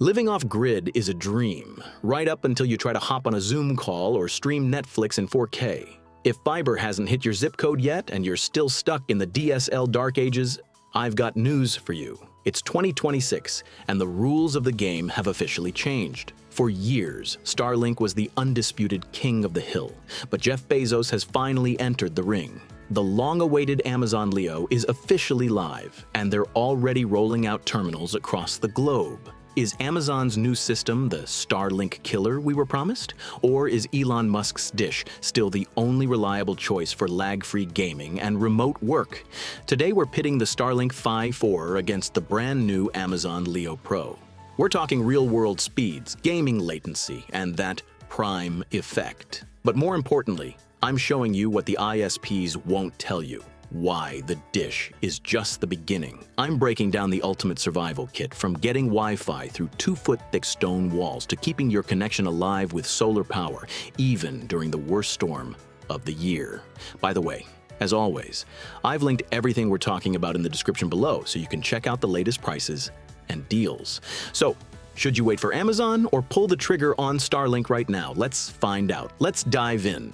Living off-grid is a dream, right up until you try to hop on a Zoom call or stream Netflix in 4K. If fiber hasn't hit your zip code yet and you're still stuck in the DSL dark ages, I've got news for you. It's 2026, and the rules of the game have officially changed. For years, Starlink was the undisputed king of the hill, but Jeff Bezos has finally entered the ring. The long-awaited Amazon Leo is officially live, and they're already rolling out terminals across the globe. Is Amazon's new system the Starlink killer we were promised? Or is Elon Musk's dish still the only reliable choice for lag-free gaming and remote work? Today we're pitting the Starlink Phi 4 against the brand new Amazon Leo Pro. We're talking real-world speeds, gaming latency, and that prime effect. But more importantly, I'm showing you what the ISPs won't tell you. Why the dish is just the beginning. I'm breaking down the ultimate survival kit, from getting Wi-Fi through 2-foot-thick stone walls to keeping your connection alive with solar power, even during the worst storm of the year. By the way, as always, I've linked everything we're talking about in the description below so you can check out the latest prices and deals. So, should you wait for Amazon or pull the trigger on Starlink right now? Let's find out. Let's dive in.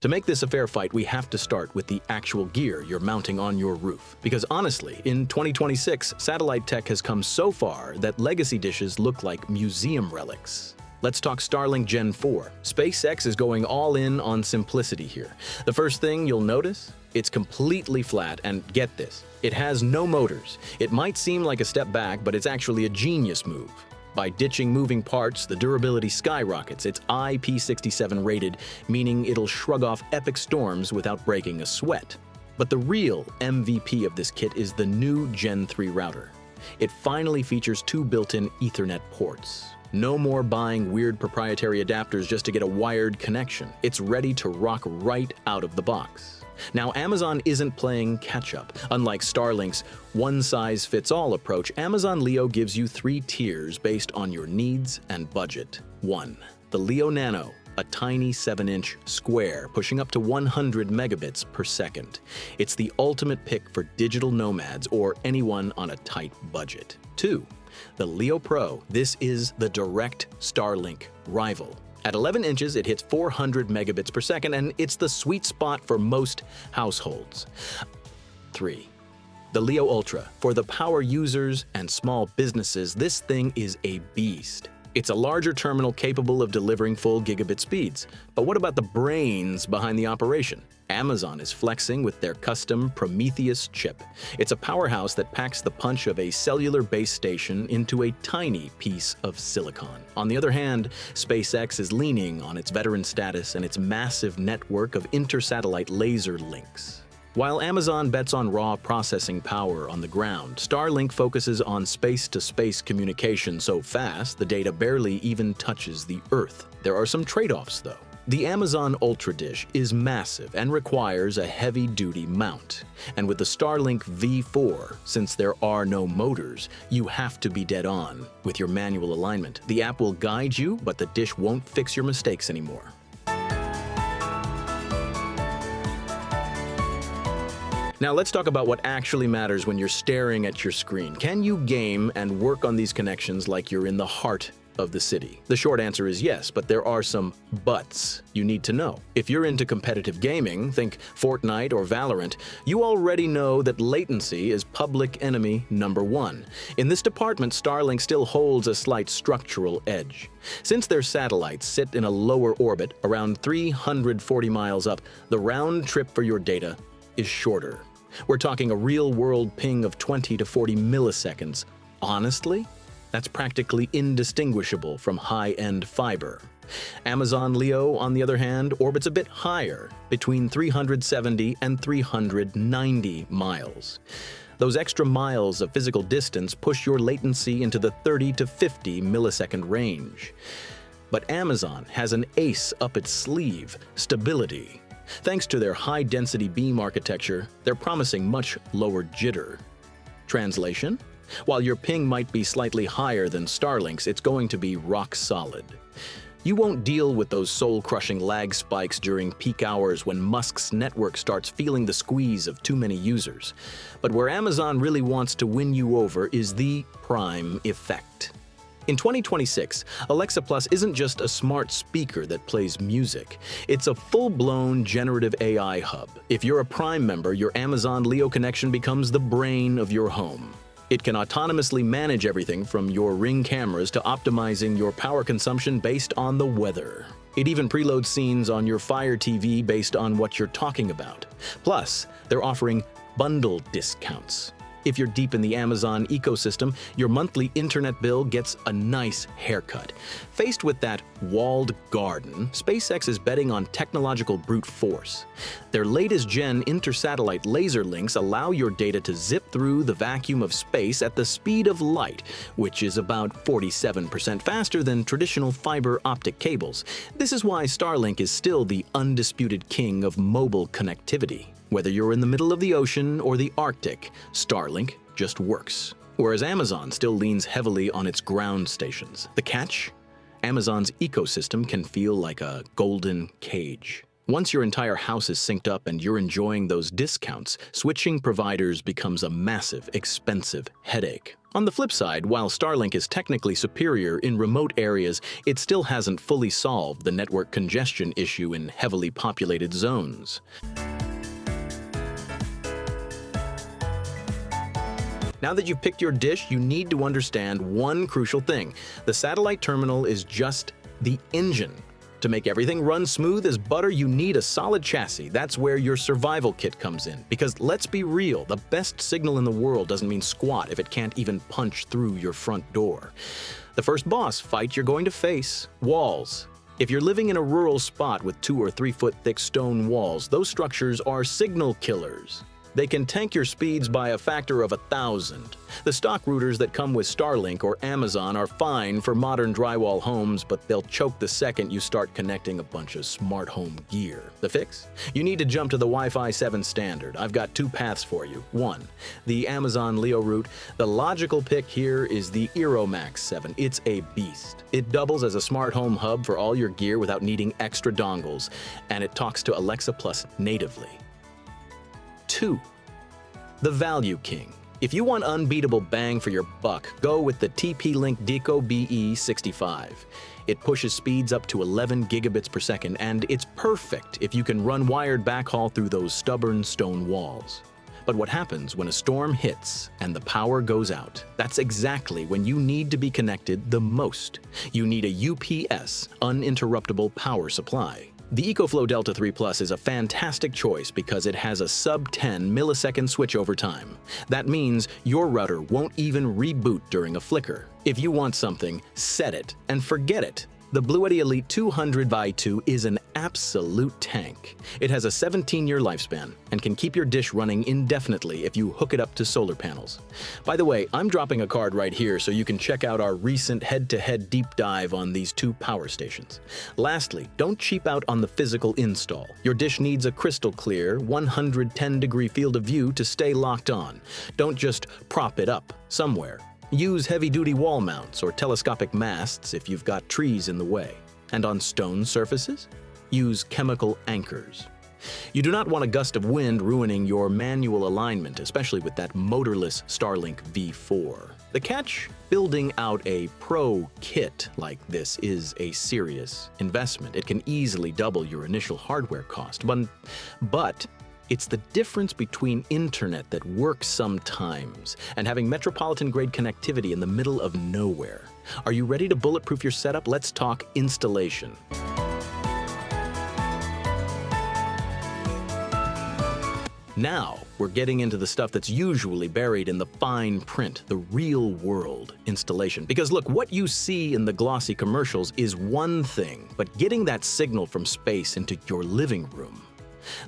To make this a fair fight, we have to start with the actual gear you're mounting on your roof. Because honestly, in 2026, satellite tech has come so far that legacy dishes look like museum relics. Let's talk Starlink Gen 4. SpaceX is going all in on simplicity here. The first thing you'll notice? It's completely flat, and get this, it has no motors. It might seem like a step back, but it's actually a genius move. By ditching moving parts, the durability skyrockets. It's IP67 rated, meaning it'll shrug off epic storms without breaking a sweat. But the real MVP of this kit is the new Gen 3 router. It finally features 2 built-in Ethernet ports. No more buying weird proprietary adapters just to get a wired connection. It's ready to rock right out of the box. Now, Amazon isn't playing catch-up. Unlike Starlink's one-size-fits-all approach, Amazon Leo gives you 3 tiers based on your needs and budget. 1. The Leo Nano, a tiny 7-inch square pushing up to 100 megabits per second. It's the ultimate pick for digital nomads or anyone on a tight budget. 2. The Leo Pro. This is the direct Starlink rival. At 11 inches, it hits 400 megabits per second, and it's the sweet spot for most households. 3. The Leo Ultra. For the power users and small businesses, this thing is a beast. It's a larger terminal capable of delivering full gigabit speeds. But what about the brains behind the operation? Amazon is flexing with their custom Prometheus chip. It's a powerhouse that packs the punch of a cellular base station into a tiny piece of silicon. On the other hand, SpaceX is leaning on its veteran status and its massive network of inter-satellite laser links. While Amazon bets on raw processing power on the ground, Starlink focuses on space-to-space communication so fast the data barely even touches the Earth. There are some trade-offs, though. The Amazon Ultra Dish is massive and requires a heavy-duty mount. And with the Starlink V4, since there are no motors, you have to be dead on with your manual alignment. The app will guide you, but the dish won't fix your mistakes anymore. Now let's talk about what actually matters when you're staring at your screen. Can you game and work on these connections like you're in the heart of the city? The short answer is yes, but there are some buts you need to know. If you're into competitive gaming, think Fortnite or Valorant, you already know that latency is public enemy number 1. In this department, Starlink still holds a slight structural edge. Since their satellites sit in a lower orbit, around 340 miles up, the round trip for your data is shorter. We're talking a real-world ping of 20 to 40 milliseconds. Honestly, that's practically indistinguishable from high-end fiber. Amazon Leo, on the other hand, orbits a bit higher, between 370 and 390 miles. Those extra miles of physical distance push your latency into the 30 to 50 millisecond range. But Amazon has an ace up its sleeve: stability. Thanks to their high-density beam architecture, they're promising much lower jitter. Translation? While your ping might be slightly higher than Starlink's, it's going to be rock solid. You won't deal with those soul-crushing lag spikes during peak hours when Musk's network starts feeling the squeeze of too many users. But where Amazon really wants to win you over is the Prime effect. In 2026, Alexa Plus isn't just a smart speaker that plays music. It's a full-blown generative AI hub. If you're a Prime member, your Amazon Leo connection becomes the brain of your home. It can autonomously manage everything from your Ring cameras to optimizing your power consumption based on the weather. It even preloads scenes on your Fire TV based on what you're talking about. Plus, they're offering bundle discounts. If you're deep in the Amazon ecosystem, your monthly internet bill gets a nice haircut. Faced with that walled garden, SpaceX is betting on technological brute force. Their latest gen intersatellite laser links allow your data to zip through the vacuum of space at the speed of light, which is about 47% faster than traditional fiber optic cables. This is why Starlink is still the undisputed king of mobile connectivity. Whether you're in the middle of the ocean or the Arctic, Starlink just works. Whereas Amazon still leans heavily on its ground stations. The catch? Amazon's ecosystem can feel like a golden cage. Once your entire house is synced up and you're enjoying those discounts, switching providers becomes a massive, expensive headache. On the flip side, while Starlink is technically superior in remote areas, it still hasn't fully solved the network congestion issue in heavily populated zones. Now that you've picked your dish, you need to understand one crucial thing. The satellite terminal is just the engine. To make everything run smooth as butter, you need a solid chassis. That's where your survival kit comes in. Because let's be real, the best signal in the world doesn't mean squat if it can't even punch through your front door. The first boss fight you're going to face: walls. If you're living in a rural spot with 2 or 3 foot thick stone walls, those structures are signal killers. They can tank your speeds by a factor of 1,000. The stock routers that come with Starlink or Amazon are fine for modern drywall homes, but they'll choke the second you start connecting a bunch of smart home gear. The fix? You need to jump to the Wi-Fi 7 standard. I've got 2 paths for you. 1, the Amazon Leo route. The logical pick here is the Aeromax 7. It's a beast. It doubles as a smart home hub for all your gear without needing extra dongles, and it talks to Alexa Plus natively. 2, the Value King. If you want unbeatable bang for your buck, go with the TP-Link Deco BE65. It pushes speeds up to 11 gigabits per second, and it's perfect if you can run wired backhaul through those stubborn stone walls. But what happens when a storm hits and the power goes out? That's exactly when you need to be connected the most. You need a UPS, uninterruptible power supply. The EcoFlow Delta 3 Plus is a fantastic choice because it has a sub-10 millisecond switchover time. That means your router won't even reboot during a flicker. If you want something, set it and forget it. The Bluetti Elite 200x2 is an absolute tank. It has a 17-year lifespan and can keep your dish running indefinitely if you hook it up to solar panels. By the way, I'm dropping a card right here so you can check out our recent head-to-head deep dive on these 2 power stations. Lastly, don't cheap out on the physical install. Your dish needs a crystal clear, 110-degree field of view to stay locked on. Don't just prop it up somewhere. Use heavy-duty wall mounts or telescopic masts if you've got trees in the way. And on stone surfaces, use chemical anchors. You do not want a gust of wind ruining your manual alignment, especially with that motorless Starlink V4. The catch? Building out a pro kit like this is a serious investment. It can easily double your initial hardware cost, but it's the difference between internet that works sometimes and having metropolitan-grade connectivity in the middle of nowhere. Are you ready to bulletproof your setup? Let's talk installation. Now, we're getting into the stuff that's usually buried in the fine print, the real-world installation. Because look, what you see in the glossy commercials is one thing, but getting that signal from space into your living room,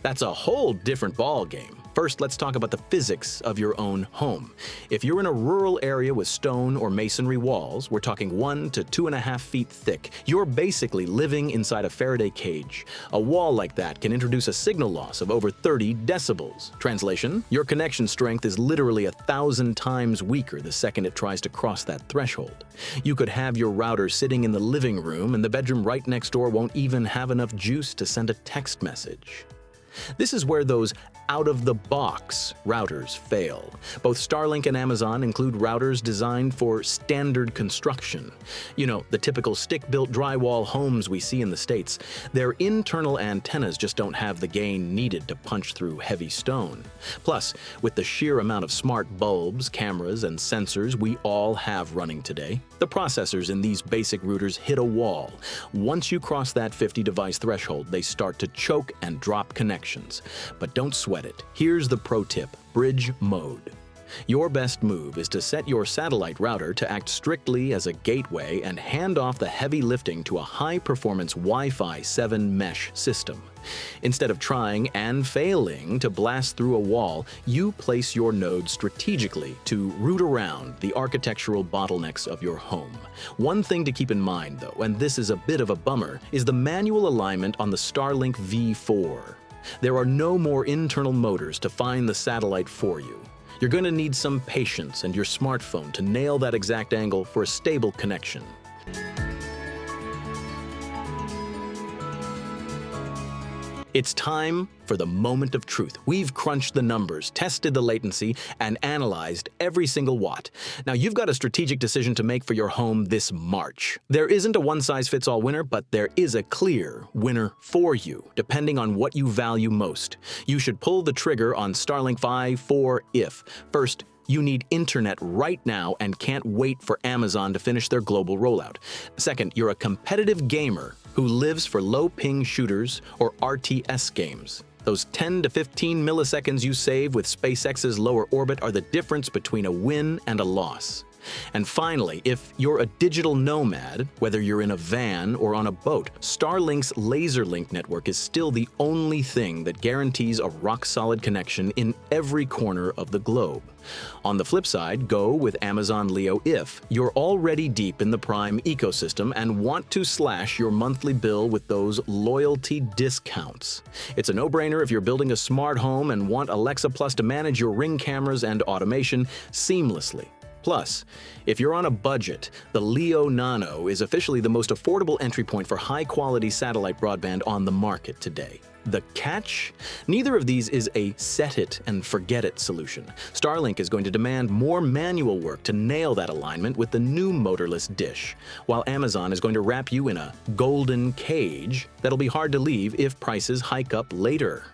that's a whole different ball game. First, let's talk about the physics of your own home. If you're in a rural area with stone or masonry walls, we're talking 1 to 2.5 feet thick, you're basically living inside a Faraday cage. A wall like that can introduce a signal loss of over 30 decibels. Translation: your connection strength is literally 1,000 times weaker the second it tries to cross that threshold. You could have your router sitting in the living room and the bedroom right next door won't even have enough juice to send a text message. This is where those out-of-the-box routers fail. Both Starlink and Amazon include routers designed for standard construction. You know, the typical stick-built drywall homes we see in the States. Their internal antennas just don't have the gain needed to punch through heavy stone. Plus, with the sheer amount of smart bulbs, cameras, and sensors we all have running today, the processors in these basic routers hit a wall. Once you cross that 50-device threshold, they start to choke and drop connections. But don't sweat it. Here's the pro tip: bridge mode. Your best move is to set your satellite router to act strictly as a gateway and hand off the heavy lifting to a high-performance Wi-Fi 7 mesh system. Instead of trying and failing to blast through a wall, you place your node strategically to route around the architectural bottlenecks of your home. One thing to keep in mind, though, and this is a bit of a bummer, is the manual alignment on the Starlink V4. There are no more internal motors to find the satellite for you. You're going to need some patience and your smartphone to nail that exact angle for a stable connection. It's time for the moment of truth. We've crunched the numbers, tested the latency, and analyzed every single watt. Now, you've got a strategic decision to make for your home this March. There isn't a one-size-fits-all winner, but there is a clear winner for you, depending on what you value most. You should pull the trigger on Starlink 5 if. First, you need internet right now and can't wait for Amazon to finish their global rollout. Second, you're a competitive gamer who lives for low-ping shooters or RTS games. Those 10 to 15 milliseconds you save with SpaceX's lower orbit are the difference between a win and a loss. And finally, if you're a digital nomad, whether you're in a van or on a boat, Starlink's LaserLink network is still the only thing that guarantees a rock-solid connection in every corner of the globe. On the flip side, go with Amazon Leo if you're already deep in the Prime ecosystem and want to slash your monthly bill with those loyalty discounts. It's a no-brainer if you're building a smart home and want Alexa Plus to manage your Ring cameras and automation seamlessly. Plus, if you're on a budget, the Leo Nano is officially the most affordable entry point for high-quality satellite broadband on the market today. The catch? Neither of these is a set-it-and-forget-it solution. Starlink is going to demand more manual work to nail that alignment with the new motorless dish, while Amazon is going to wrap you in a golden cage that'll be hard to leave if prices hike up later.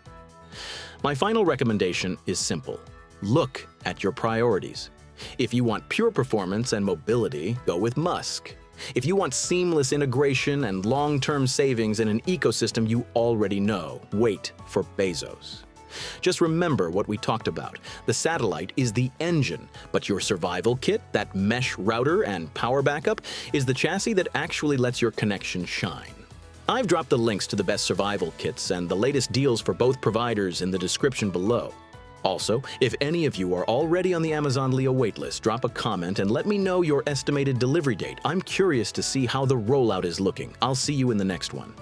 My final recommendation is simple. Look at your priorities. If you want pure performance and mobility, go with Musk. If you want seamless integration and long-term savings in an ecosystem you already know, wait for Bezos. Just remember what we talked about. The satellite is the engine, but your survival kit, that mesh router and power backup, is the chassis that actually lets your connection shine. I've dropped the links to the best survival kits and the latest deals for both providers in the description below. Also, if any of you are already on the Amazon Leo waitlist, drop a comment and let me know your estimated delivery date. I'm curious to see how the rollout is looking. I'll see you in the next one.